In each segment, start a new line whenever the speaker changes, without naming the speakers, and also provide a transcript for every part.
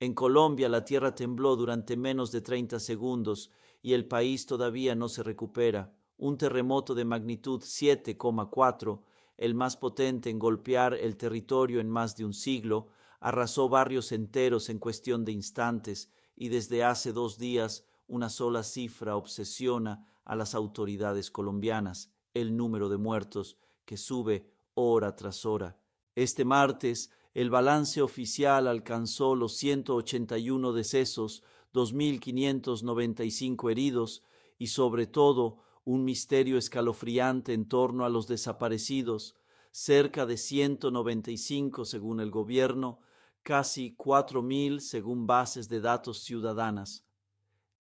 En Colombia la tierra tembló durante menos de 30 segundos y el país todavía no se recupera. Un terremoto de magnitud 7,4, el más potente en golpear el territorio en más de un siglo, arrasó barrios enteros en cuestión de instantes y desde hace 2 días una sola cifra obsesiona a las autoridades colombianas: el número de muertos, que sube hora tras hora. Este martes, el balance oficial alcanzó los 181 decesos, 2.595 heridos y, sobre todo, un misterio escalofriante en torno a los desaparecidos: cerca de 195 según el gobierno, casi 4.000 según bases de datos ciudadanas.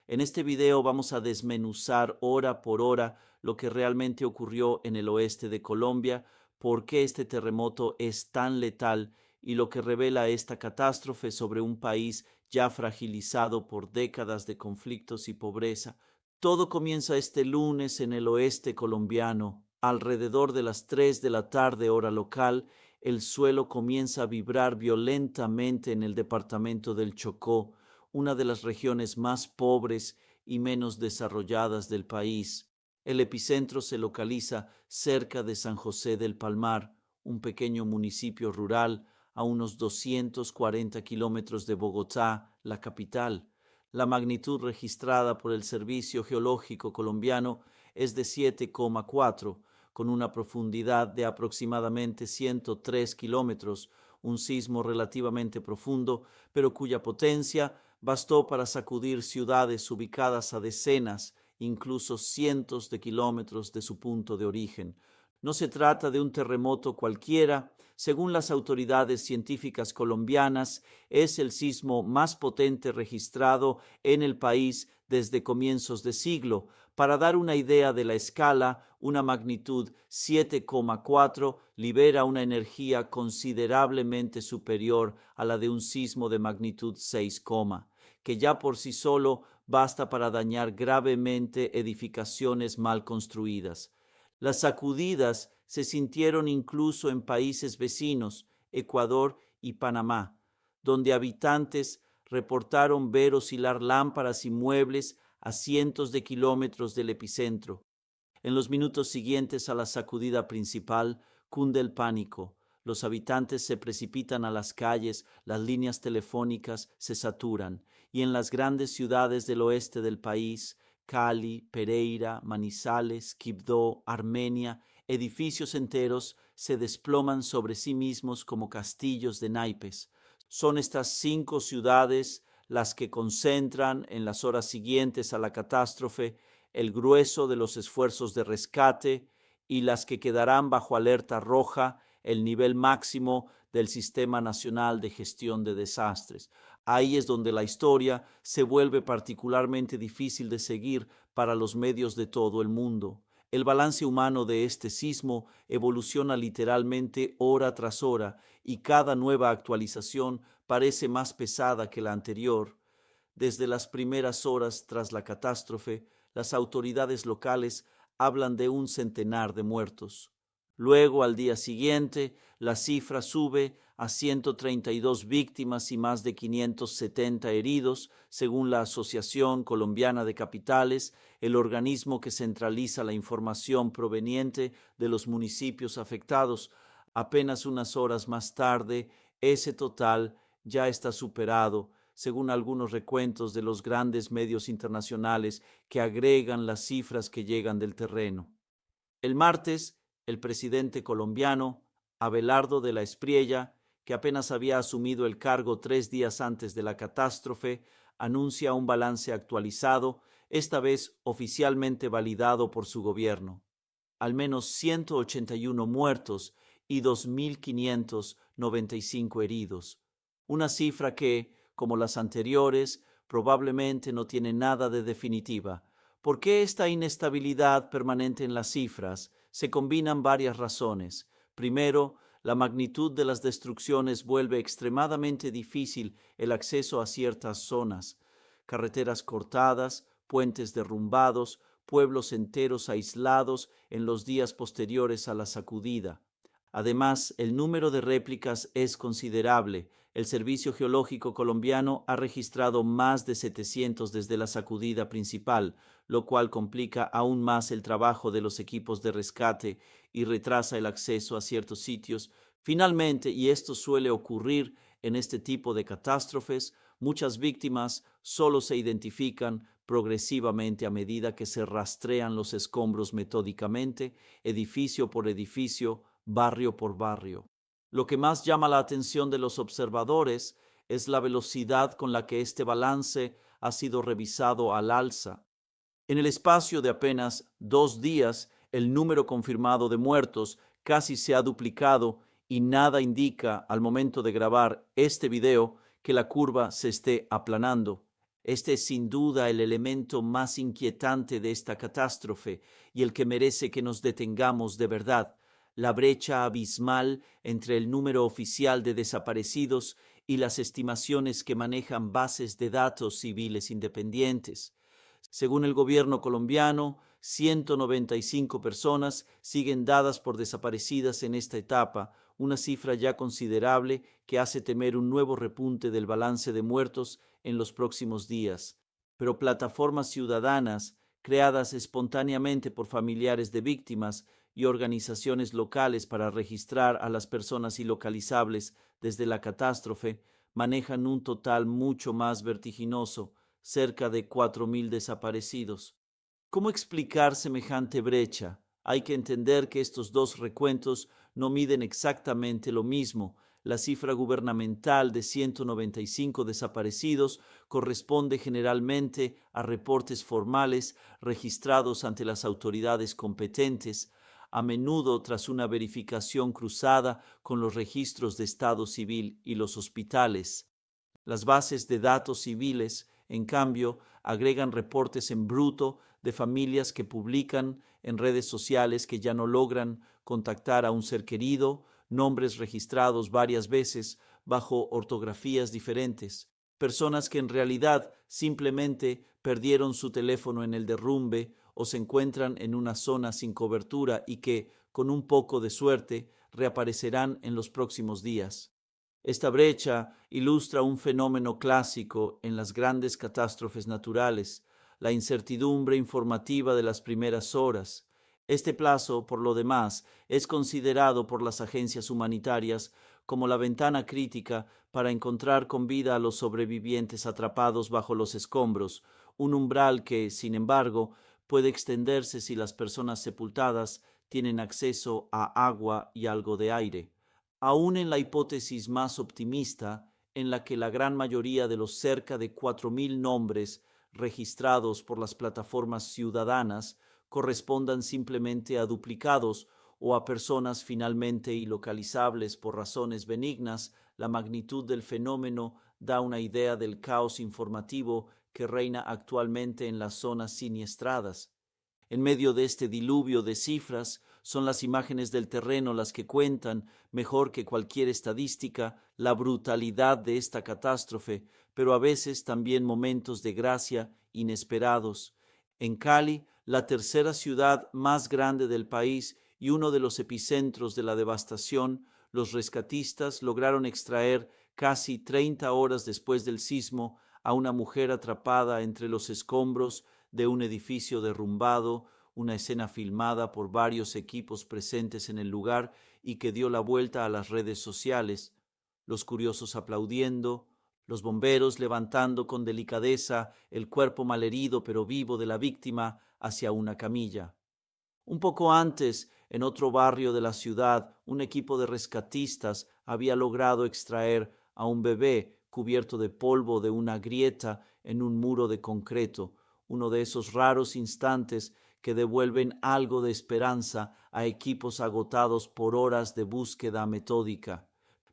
En este video vamos a desmenuzar hora por hora lo que realmente ocurrió en el oeste de Colombia, por qué este terremoto es tan letal y lo que revela esta catástrofe sobre un país ya fragilizado por décadas de conflictos y pobreza. Todo comienza este lunes en el oeste colombiano. Alrededor de las 3 de la tarde hora local, el suelo comienza a vibrar violentamente en el departamento del Chocó, una de las regiones más pobres y menos desarrolladas del país. El epicentro se localiza cerca de San José del Palmar, un pequeño municipio rural a unos 240 kilómetros de Bogotá, la capital. La magnitud registrada por el Servicio Geológico Colombiano es de 7,4, con una profundidad de aproximadamente 103 kilómetros, un sismo relativamente profundo, pero cuya potencia bastó para sacudir ciudades ubicadas a decenas, incluso cientos de kilómetros de su punto de origen. No se trata de un terremoto cualquiera. Según las autoridades científicas colombianas, es el sismo más potente registrado en el país desde comienzos de siglo. Para dar una idea de la escala, una magnitud 7,4 libera una energía considerablemente superior a la de un sismo de magnitud 6, que ya por sí solo basta para dañar gravemente edificaciones mal construidas. Las sacudidas se sintieron incluso en países vecinos, Ecuador y Panamá, donde habitantes reportaron ver oscilar lámparas y muebles a cientos de kilómetros del epicentro. En los minutos siguientes a la sacudida principal, cunde el pánico. Los habitantes se precipitan a las calles, las líneas telefónicas se saturan, y en las grandes ciudades del oeste del país, Cali, Pereira, Manizales, Quibdó, Armenia, edificios enteros se desploman sobre sí mismos como castillos de naipes. Son estas 5 ciudades las que concentran en las horas siguientes a la catástrofe el grueso de los esfuerzos de rescate y las que quedarán bajo alerta roja, el nivel máximo del Sistema Nacional de Gestión de Desastres. Ahí es donde la historia se vuelve particularmente difícil de seguir para los medios de todo el mundo. El balance humano de este sismo evoluciona literalmente hora tras hora y cada nueva actualización parece más pesada que la anterior. Desde las primeras horas tras la catástrofe, las autoridades locales hablan de un centenar de muertos. Luego, al día siguiente, la cifra sube a 132 víctimas y más de 570 heridos, según la Asociación Colombiana de Capitales, el organismo que centraliza la información proveniente de los municipios afectados. Apenas unas horas más tarde, ese total ya está superado, según algunos recuentos de los grandes medios internacionales que agregan las cifras que llegan del terreno. El martes, el presidente colombiano, Abelardo de la Espriella, que apenas había asumido el cargo 3 días antes de la catástrofe, anuncia un balance actualizado, esta vez oficialmente validado por su gobierno. Al menos 181 muertos y 2.595 heridos. Una cifra que, como las anteriores, probablemente no tiene nada de definitiva. ¿Por qué esta inestabilidad permanente en las cifras? Se combinan varias razones. Primero, la magnitud de las destrucciones vuelve extremadamente difícil el acceso a ciertas zonas. Carreteras cortadas, puentes derrumbados, pueblos enteros aislados en los días posteriores a la sacudida. Además, el número de réplicas es considerable. El Servicio Geológico colombiano ha registrado más de 700 desde la sacudida principal, lo cual complica aún más el trabajo de los equipos de rescate y retrasa el acceso a ciertos sitios. Finalmente, y esto suele ocurrir en este tipo de catástrofes, muchas víctimas solo se identifican progresivamente a medida que se rastrean los escombros metódicamente, edificio por edificio, barrio por barrio. Lo que más llama la atención de los observadores es la velocidad con la que este balance ha sido revisado al alza. En el espacio de apenas 2 días, el número confirmado de muertos casi se ha duplicado y nada indica al momento de grabar este video que la curva se esté aplanando. Este es sin duda el elemento más inquietante de esta catástrofe y el que merece que nos detengamos de verdad: la brecha abismal entre el número oficial de desaparecidos y las estimaciones que manejan bases de datos civiles independientes. Según el gobierno colombiano, 195 personas siguen dadas por desaparecidas en esta etapa, una cifra ya considerable que hace temer un nuevo repunte del balance de muertos en los próximos días. Pero plataformas ciudadanas, creadas espontáneamente por familiares de víctimas y organizaciones locales para registrar a las personas ilocalizables desde la catástrofe, manejan un total mucho más vertiginoso: cerca de 4.000 desaparecidos. ¿Cómo explicar semejante brecha? Hay que entender que estos dos recuentos no miden exactamente lo mismo. La cifra gubernamental de 195 desaparecidos corresponde generalmente a reportes formales registrados ante las autoridades competentes, a menudo tras una verificación cruzada con los registros de estado civil y los hospitales. Las bases de datos civiles, en cambio, agregan reportes en bruto de familias que publican en redes sociales que ya no logran contactar a un ser querido, nombres registrados varias veces bajo ortografías diferentes, personas que en realidad simplemente perdieron su teléfono en el derrumbe o se encuentran en una zona sin cobertura y que, con un poco de suerte, reaparecerán en los próximos días. Esta brecha ilustra un fenómeno clásico en las grandes catástrofes naturales: la incertidumbre informativa de las primeras horas. Este plazo, por lo demás, es considerado por las agencias humanitarias como la ventana crítica para encontrar con vida a los sobrevivientes atrapados bajo los escombros, un umbral que, sin embargo, puede extenderse si las personas sepultadas tienen acceso a agua y algo de aire. Aún en la hipótesis más optimista, en la que la gran mayoría de los cerca de 4.000 nombres registrados por las plataformas ciudadanas correspondan simplemente a duplicados o a personas finalmente ilocalizables por razones benignas, la magnitud del fenómeno da una idea del caos informativo que reina actualmente en las zonas siniestradas. En medio de este diluvio de cifras, son las imágenes del terreno las que cuentan, mejor que cualquier estadística, la brutalidad de esta catástrofe, pero a veces también momentos de gracia inesperados. En Cali, la tercera ciudad más grande del país y uno de los epicentros de la devastación, los rescatistas lograron extraer casi 30 horas después del sismo a una mujer atrapada entre los escombros de un edificio derrumbado, una escena filmada por varios equipos presentes en el lugar y que dio la vuelta a las redes sociales, los curiosos aplaudiendo, los bomberos levantando con delicadeza el cuerpo malherido pero vivo de la víctima hacia una camilla. Un poco antes, en otro barrio de la ciudad, un equipo de rescatistas había logrado extraer a un bebé cubierto de polvo de una grieta en un muro de concreto, uno de esos raros instantes que devuelven algo de esperanza a equipos agotados por horas de búsqueda metódica.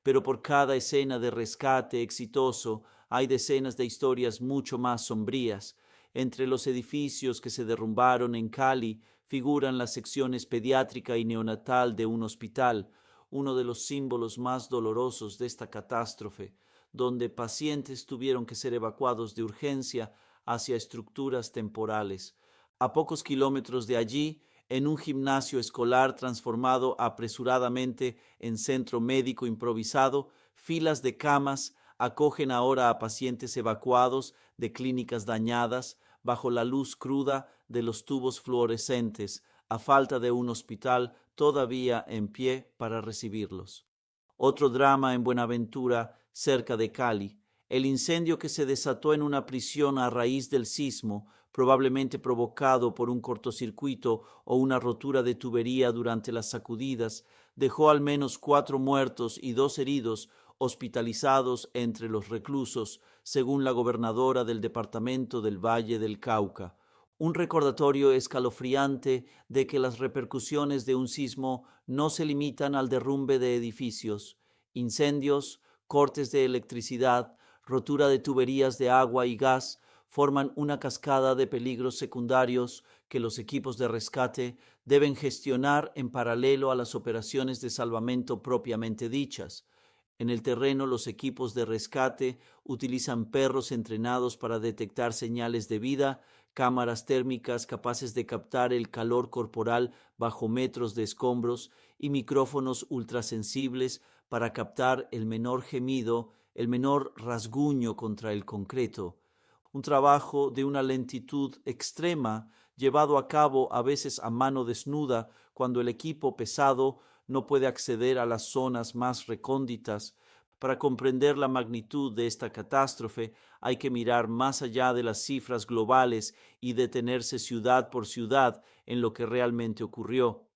Pero por cada escena de rescate exitoso hay decenas de historias mucho más sombrías. Entre los edificios que se derrumbaron en Cali figuran las secciones pediátrica y neonatal de un hospital, uno de los símbolos más dolorosos de esta catástrofe, donde pacientes tuvieron que ser evacuados de urgencia hacia estructuras temporales. A pocos kilómetros de allí, en un gimnasio escolar transformado apresuradamente en centro médico improvisado, Filas de camas acogen ahora a pacientes evacuados de clínicas dañadas bajo la luz cruda de los tubos fluorescentes, a falta de un hospital todavía en pie para recibirlos. Otro drama en Buenaventura, cerca de Cali. El incendio que se desató en una prisión a raíz del sismo, probablemente provocado por un cortocircuito o una rotura de tubería durante las sacudidas, dejó al menos 4 muertos y 2 heridos hospitalizados entre los reclusos, según la gobernadora del departamento del Valle del Cauca. Un recordatorio escalofriante de que las repercusiones de un sismo no se limitan al derrumbe de edificios. Incendios, cortes de electricidad, rotura de tuberías de agua y gas forman una cascada de peligros secundarios que los equipos de rescate deben gestionar en paralelo a las operaciones de salvamento propiamente dichas. En el terreno, los equipos de rescate utilizan perros entrenados para detectar señales de vida, cámaras térmicas capaces de captar el calor corporal bajo metros de escombros y micrófonos ultrasensibles para captar el menor gemido, el menor rasguño contra el concreto. Un trabajo de una lentitud extrema, llevado a cabo a veces a mano desnuda cuando el equipo pesado no puede acceder a las zonas más recónditas. Para comprender la magnitud de esta catástrofe hay que mirar más allá de las cifras globales y detenerse ciudad por ciudad en lo que realmente ocurrió.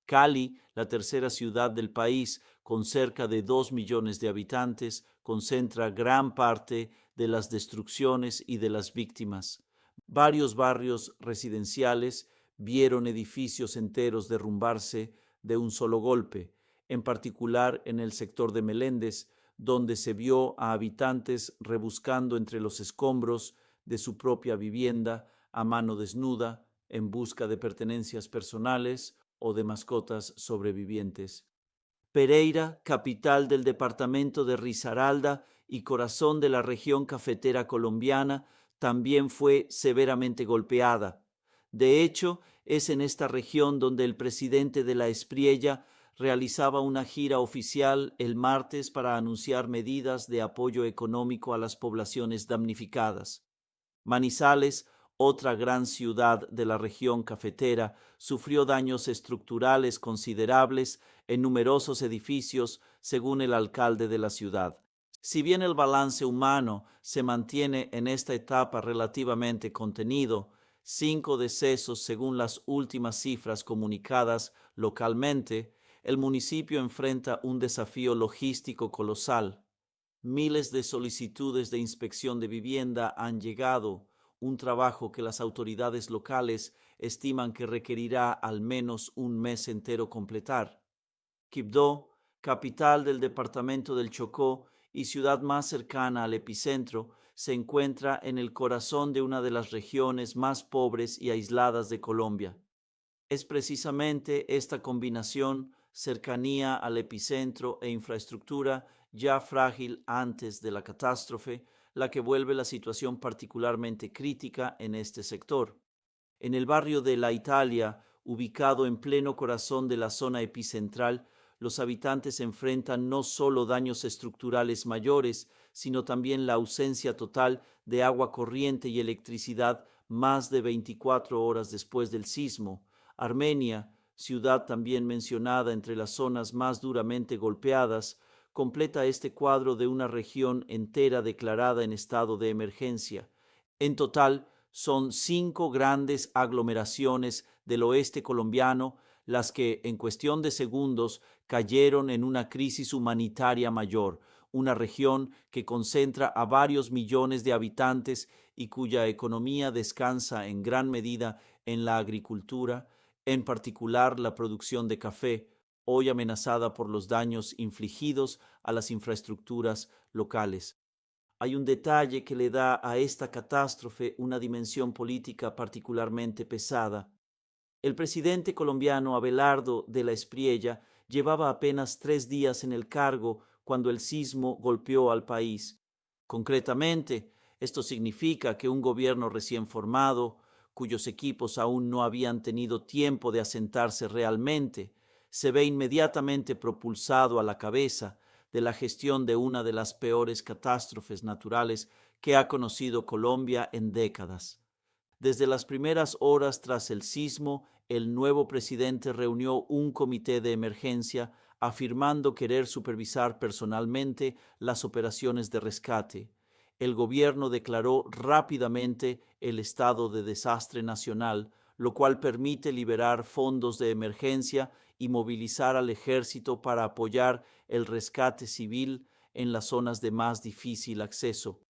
Cali, la tercera ciudad del país, con cerca de 2 millones de habitantes, concentra gran parte de las destrucciones y de las víctimas. Varios barrios residenciales vieron edificios enteros derrumbarse de un solo golpe, en particular en el sector de Meléndez, donde se vio a habitantes rebuscando entre los escombros de su propia vivienda a mano desnuda en busca de pertenencias personales o de mascotas sobrevivientes. Pereira, capital del departamento de Risaralda y corazón de la región cafetera colombiana, también fue severamente golpeada. De hecho, es en esta región donde el presidente de la Espriella realizaba una gira oficial el martes para anunciar medidas de apoyo económico a las poblaciones damnificadas. Manizales, otra gran ciudad de la región cafetera, sufrió daños estructurales considerables en numerosos edificios, según el alcalde de la ciudad. Si bien el balance humano se mantiene en esta etapa relativamente contenido, 5 decesos según las últimas cifras comunicadas localmente, el municipio enfrenta un desafío logístico colosal. Miles de solicitudes de inspección de vivienda han llegado, un trabajo que las autoridades locales estiman que requerirá al menos un mes entero completar. Quibdó, capital del departamento del Chocó y ciudad más cercana al epicentro, se encuentra en el corazón de una de las regiones más pobres y aisladas de Colombia. Es precisamente esta combinación, cercanía al epicentro e infraestructura ya frágil antes de la catástrofe, la que vuelve la situación particularmente crítica en este sector. En el barrio de La Italia, ubicado en pleno corazón de la zona epicentral, los habitantes enfrentan no solo daños estructurales mayores, sino también la ausencia total de agua corriente y electricidad más de 24 horas después del sismo. Armenia, ciudad también mencionada entre las zonas más duramente golpeadas, completa este cuadro de una región entera declarada en estado de emergencia. En total, son 5 grandes aglomeraciones del oeste colombiano las que en cuestión de segundos cayeron en una crisis humanitaria mayor, una región que concentra a varios millones de habitantes y cuya economía descansa en gran medida en la agricultura, en particular la producción de café, hoy amenazada por los daños infligidos a las infraestructuras locales. Hay un detalle que le da a esta catástrofe una dimensión política particularmente pesada. El presidente colombiano Abelardo de la Espriella llevaba apenas 3 días en el cargo cuando el sismo golpeó al país. Concretamente, esto significa que un gobierno recién formado, cuyos equipos aún no habían tenido tiempo de asentarse realmente, se ve inmediatamente propulsado a la cabeza, de la gestión de una de las peores catástrofes naturales que ha conocido Colombia en décadas. Desde las primeras horas tras el sismo, el nuevo presidente reunió un comité de emergencia afirmando querer supervisar personalmente las operaciones de rescate. El gobierno declaró rápidamente el estado de desastre nacional, lo cual permite liberar fondos de emergencia y movilizar al ejército para apoyar el rescate civil en las zonas de más difícil acceso.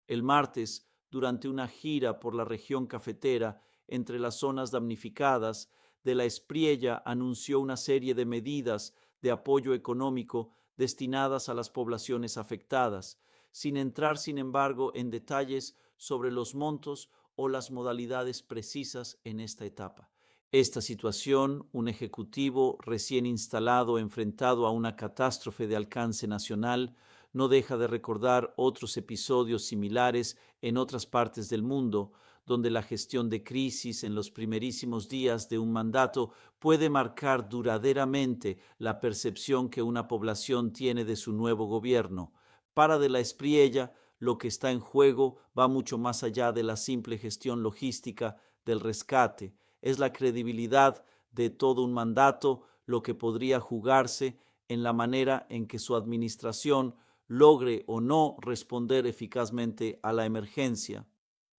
El martes, durante una gira por la región cafetera entre las zonas damnificadas, de la Espriella anunció una serie de medidas de apoyo económico destinadas a las poblaciones afectadas, sin entrar, sin embargo, en detalles sobre los montos o las modalidades precisas en esta etapa. Esta situación, un ejecutivo recién instalado enfrentado a una catástrofe de alcance nacional, no deja de recordar otros episodios similares en otras partes del mundo, donde la gestión de crisis en los primerísimos días de un mandato puede marcar duraderamente la percepción que una población tiene de su nuevo gobierno. Para de la Espriella, lo que está en juego va mucho más allá de la simple gestión logística del rescate. Es la credibilidad de todo un mandato lo que podría jugarse en la manera en que su administración logre o no responder eficazmente a la emergencia.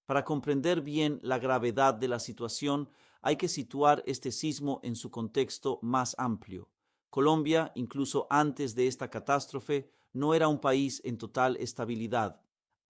Para comprender bien la gravedad de la situación, hay que situar este sismo en su contexto más amplio. Colombia, incluso antes de esta catástrofe, no era un país en total estabilidad.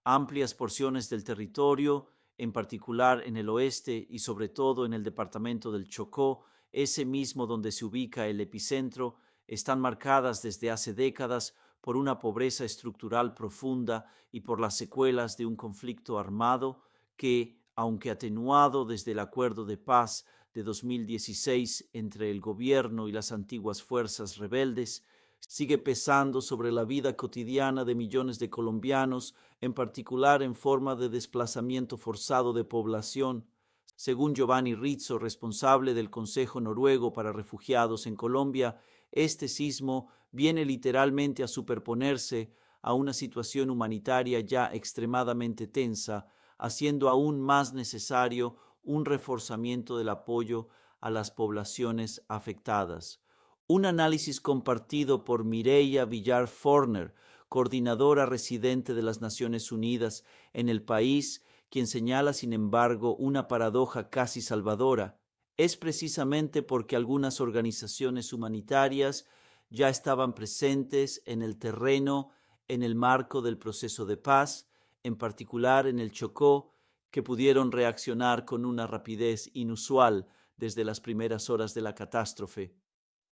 Amplias porciones del territorio, en particular en el oeste y sobre todo en el departamento del Chocó, ese mismo donde se ubica el epicentro, están marcadas desde hace décadas por una pobreza estructural profunda y por las secuelas de un conflicto armado que, aunque atenuado desde el acuerdo de paz de 2016 entre el gobierno y las antiguas fuerzas rebeldes, sigue pesando sobre la vida cotidiana de millones de colombianos, en particular en forma de desplazamiento forzado de población. Según Giovanni Rizzo, responsable del Consejo Noruego para Refugiados en Colombia, este sismo viene literalmente a superponerse a una situación humanitaria ya extremadamente tensa, haciendo aún más necesario un reforzamiento del apoyo a las poblaciones afectadas. Un análisis compartido por Mireia Villar Forner, coordinadora residente de las Naciones Unidas en el país, quien señala, sin embargo, una paradoja casi salvadora. Es precisamente porque algunas organizaciones humanitarias ya estaban presentes en el terreno en el marco del proceso de paz, en particular en el Chocó, que pudieron reaccionar con una rapidez inusual desde las primeras horas de la catástrofe.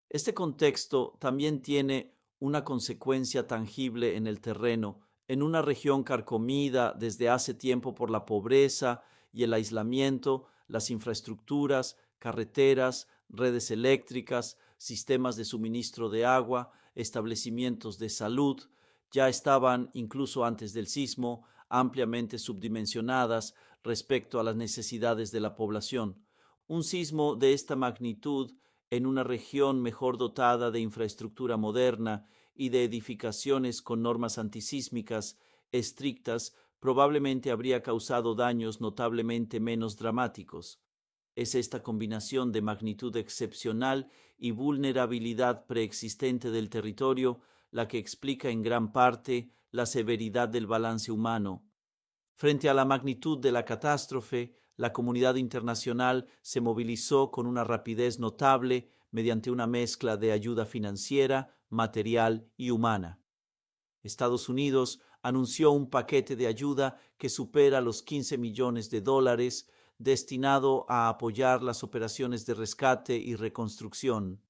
Este contexto también tiene una consecuencia tangible en el terreno, en una región carcomida desde hace tiempo por la pobreza y el aislamiento. Las infraestructuras, carreteras, redes eléctricas, sistemas de suministro de agua, establecimientos de salud, ya estaban, incluso antes del sismo, ampliamente subdimensionadas respecto a las necesidades de la población. Un sismo de esta magnitud en una región mejor dotada de infraestructura moderna y de edificaciones con normas antisísmicas estrictas probablemente habría causado daños notablemente menos dramáticos. Es esta combinación de magnitud excepcional y vulnerabilidad preexistente del territorio la que explica en gran parte la severidad del balance humano. Frente a la magnitud de la catástrofe, la comunidad internacional se movilizó con una rapidez notable mediante una mezcla de ayuda financiera, material y humana. Estados Unidos anunció un paquete de ayuda que supera los 15 millones de dólares destinado a apoyar las operaciones de rescate y reconstrucción.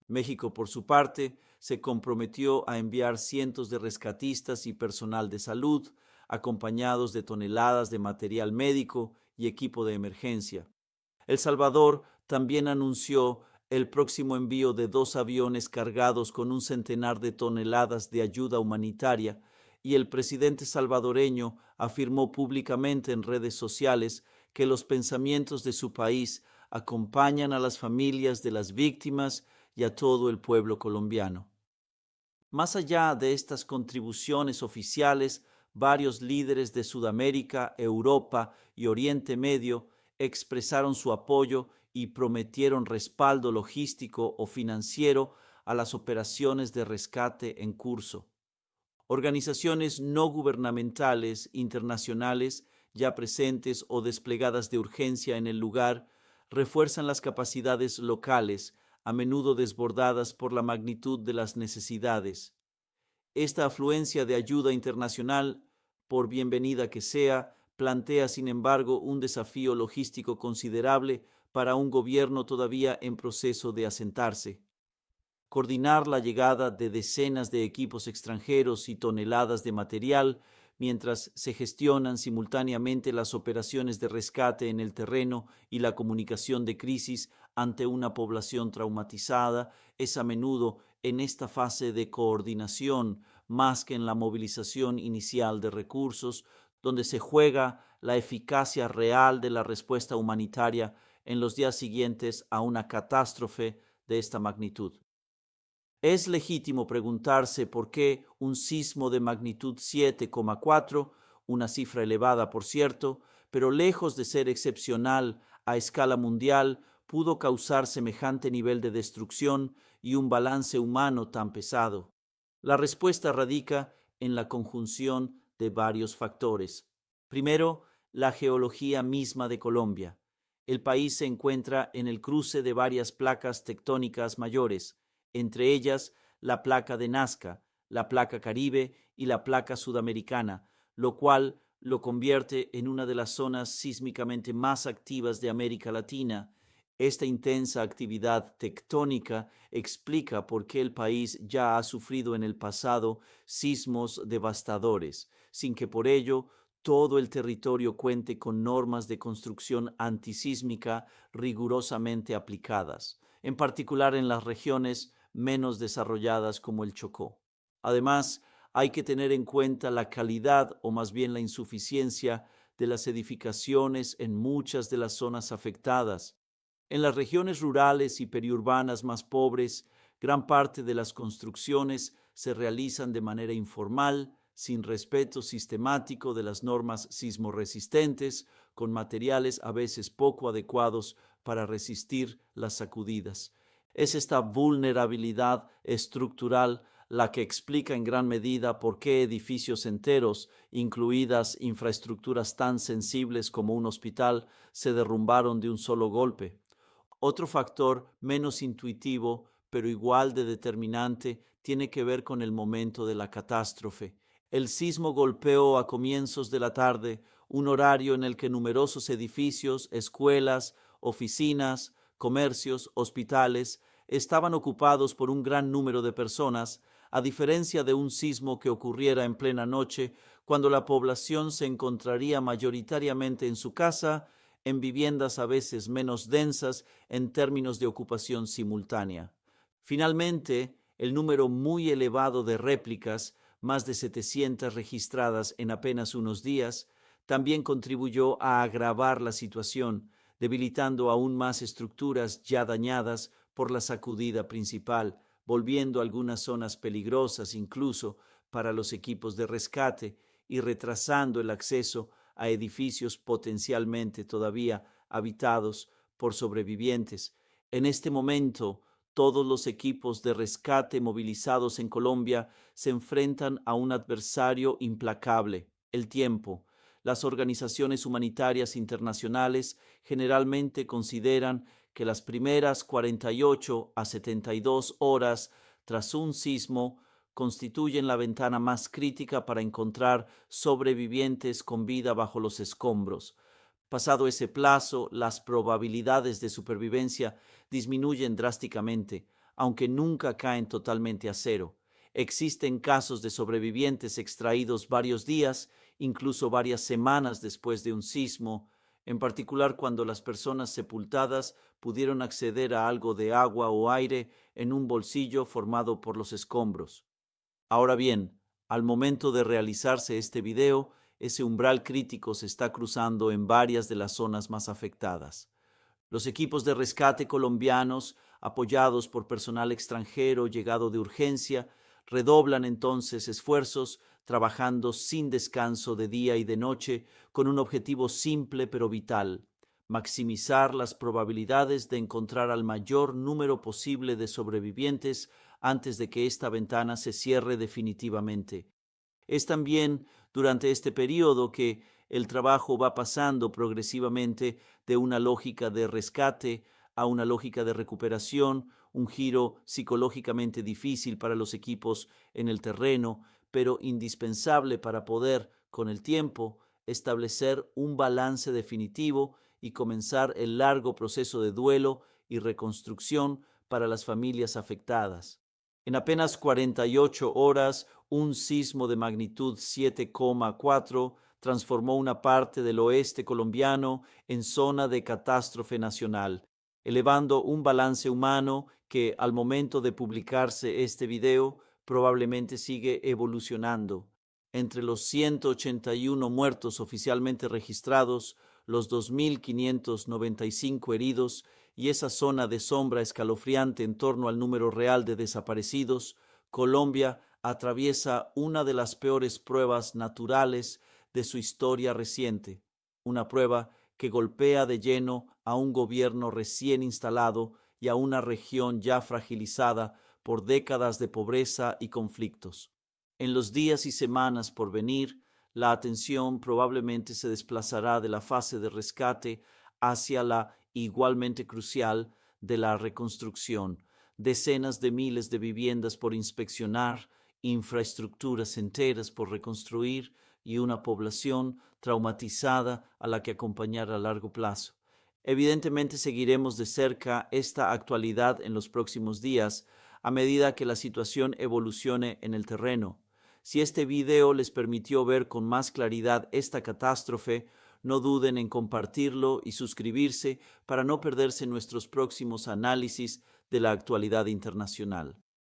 México, por su parte, se comprometió a enviar cientos de rescatistas y personal de salud, acompañados de toneladas de material médico y equipo de emergencia. El Salvador también anunció el próximo envío de 2 aviones cargados con un centenar de toneladas de ayuda humanitaria, y el presidente salvadoreño afirmó públicamente en redes sociales que los pensamientos de su país acompañan a las familias de las víctimas y a todo el pueblo colombiano. Más allá de estas contribuciones oficiales, varios líderes de Sudamérica, Europa y Oriente Medio expresaron su apoyo y prometieron respaldo logístico o financiero a las operaciones de rescate en curso. Organizaciones no gubernamentales internacionales ya presentes o desplegadas de urgencia en el lugar refuerzan las capacidades locales, a menudo desbordadas por la magnitud de las necesidades. Esta afluencia de ayuda internacional, por bienvenida que sea, plantea, sin embargo, un desafío logístico considerable para un gobierno todavía en proceso de asentarse. Coordinar la llegada de decenas de equipos extranjeros y toneladas de material mientras se gestionan simultáneamente las operaciones de rescate en el terreno y la comunicación de crisis ante una población traumatizada es a menudo en esta fase de coordinación más que en la movilización inicial de recursos, donde se juega la eficacia real de la respuesta humanitaria en los días siguientes a una catástrofe de esta magnitud. Es legítimo preguntarse por qué un sismo de magnitud 7,4, una cifra elevada por cierto, pero lejos de ser excepcional a escala mundial, pudo causar semejante nivel de destrucción y un balance humano tan pesado. La respuesta radica en la conjunción de varios factores. Primero, la geología misma de Colombia. El país se encuentra en el cruce de varias placas tectónicas mayores, entre ellas la placa de Nazca, la placa Caribe y la placa sudamericana, lo cual lo convierte en una de las zonas sísmicamente más activas de América Latina. Esta intensa actividad tectónica explica por qué el país ya ha sufrido en el pasado sismos devastadores, sin que por ello todo el territorio cuente con normas de construcción antisísmica rigurosamente aplicadas, en particular en las regiones menos desarrolladas como el Chocó. Además, hay que tener en cuenta la calidad o más bien la insuficiencia de las edificaciones en muchas de las zonas afectadas. En las regiones rurales y periurbanas más pobres, gran parte de las construcciones se realizan de manera informal, sin respeto sistemático de las normas sismorresistentes, con materiales a veces poco adecuados para resistir las sacudidas. Es esta vulnerabilidad estructural la que explica en gran medida por qué edificios enteros, incluidas infraestructuras tan sensibles como un hospital, se derrumbaron de un solo golpe. Otro factor menos intuitivo, pero igual de determinante, tiene que ver con el momento de la catástrofe. El sismo golpeó a comienzos de la tarde, un horario en el que numerosos edificios, escuelas, oficinas, comercios, hospitales, estaban ocupados por un gran número de personas, a diferencia de un sismo que ocurriera en plena noche, cuando la población se encontraría mayoritariamente en su casa, en viviendas a veces menos densas en términos de ocupación simultánea. Finalmente, el número muy elevado de réplicas, más de 700 registradas en apenas unos días, también contribuyó a agravar la situación, debilitando aún más estructuras ya dañadas por la sacudida principal, volviendo algunas zonas peligrosas incluso para los equipos de rescate y retrasando el acceso a edificios potencialmente todavía habitados por sobrevivientes. En este momento, todos los equipos de rescate movilizados en Colombia se enfrentan a un adversario implacable, el tiempo. Las organizaciones humanitarias internacionales generalmente consideran que las primeras 48 a 72 horas tras un sismo constituyen la ventana más crítica para encontrar sobrevivientes con vida bajo los escombros. Pasado ese plazo, las probabilidades de supervivencia disminuyen drásticamente, aunque nunca caen totalmente a cero. Existen casos de sobrevivientes extraídos varios días, incluso varias semanas después de un sismo, en particular cuando las personas sepultadas pudieron acceder a algo de agua o aire en un bolsillo formado por los escombros. Ahora bien, al momento de realizarse este video, ese umbral crítico se está cruzando en varias de las zonas más afectadas. Los equipos de rescate colombianos, apoyados por personal extranjero llegado de urgencia, Redoblan entonces esfuerzos, trabajando sin descanso de día y de noche, con un objetivo simple pero vital: maximizar las probabilidades de encontrar al mayor número posible de sobrevivientes antes de que esta ventana se cierre definitivamente. Es también durante este periodo que el trabajo va pasando progresivamente de una lógica de rescate a una lógica de recuperación, un giro psicológicamente difícil para los equipos en el terreno, pero indispensable para poder, con el tiempo, establecer un balance definitivo y comenzar el largo proceso de duelo y reconstrucción para las familias afectadas. En apenas 48 horas, un sismo de magnitud 7,4 transformó una parte del oeste colombiano en zona de catástrofe nacional, elevando un balance humano que, al momento de publicarse este video, probablemente sigue evolucionando. Entre los 181 muertos oficialmente registrados, los 2.595 heridos y esa zona de sombra escalofriante en torno al número real de desaparecidos, Colombia atraviesa una de las peores pruebas naturales de su historia reciente, una prueba que golpea de lleno a un gobierno recién instalado y a una región ya fragilizada por décadas de pobreza y conflictos. En los días y semanas por venir, la atención probablemente se desplazará de la fase de rescate hacia la igualmente crucial de la reconstrucción. Decenas de miles de viviendas por inspeccionar, infraestructuras enteras por reconstruir y una población traumatizada a la que acompañar a largo plazo. Evidentemente seguiremos de cerca esta actualidad en los próximos días a medida que la situación evolucione en el terreno. Si este video les permitió ver con más claridad esta catástrofe, no duden en compartirlo y suscribirse para no perderse nuestros próximos análisis de la actualidad internacional.